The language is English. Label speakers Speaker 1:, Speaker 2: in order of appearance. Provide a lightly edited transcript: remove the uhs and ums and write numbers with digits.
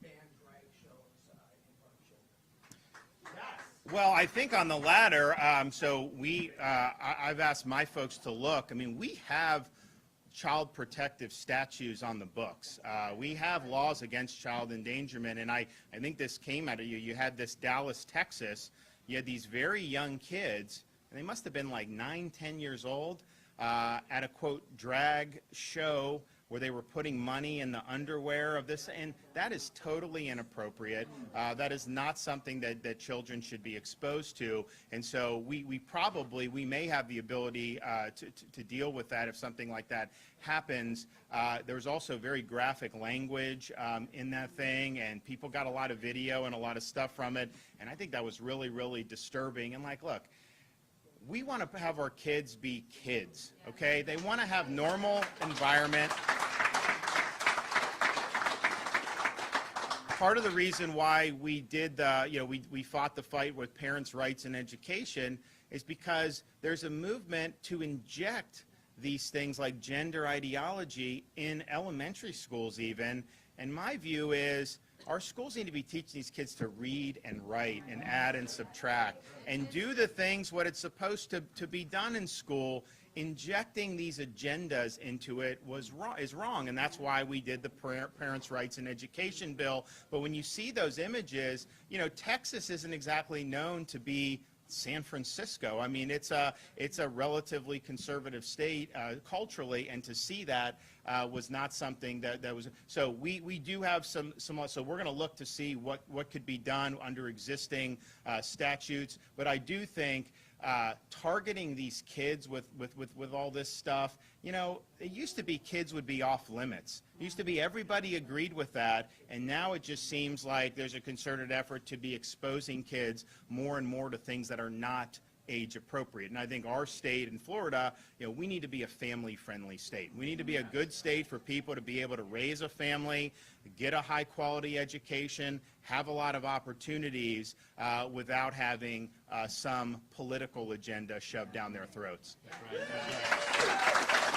Speaker 1: ban drag shows in front of children? Yes.
Speaker 2: Well, I think on the latter, I've asked my folks to look. I mean, we have child protective statutes on the books. We have laws against child endangerment, and I think this came out of you. You had this Dallas, Texas. You had these very young kids, and they must have been like 9, 10 years old, at a, quote, drag show where they were putting money in the underwear of this, and that is totally inappropriate. That is not something that children should be exposed to, and so we may have the ability to deal with that if something like that happens. There's also very graphic language in that thing, and people got a lot of video and a lot of stuff from it, and I think that was really, really disturbing. And like, look, we want to have our kids be kids, okay? They want to have normal environment. Part of the reason why we did we fought the fight with parents' rights in education is because there's a movement to inject these things like gender ideology in elementary schools even. And my view is our schools need to be teaching these kids to read and write and add and subtract and do the things what it's supposed to be done in school. Injecting these agendas into it is wrong, and that's why we did the Parents' Rights in Education bill. But when you see those images, you know, Texas isn't exactly known to be San Francisco. I mean, it's a relatively conservative state culturally, and to see that was not something that was. So we do have some. So we're going to look to see what could be done under existing statutes. But I do think targeting these kids with all this stuff, you know, it used to be kids would be off limits. It used to be everybody agreed with that, and now it just seems like there's a concerted effort to be exposing kids more and more to things that are not age appropriate. And I think our state in Florida, you know, we need to be a family-friendly state. We need to be a good state for people to be able to raise a family, get a high-quality education, have a lot of opportunities without having some political agenda shoved down their throats.
Speaker 3: That's right.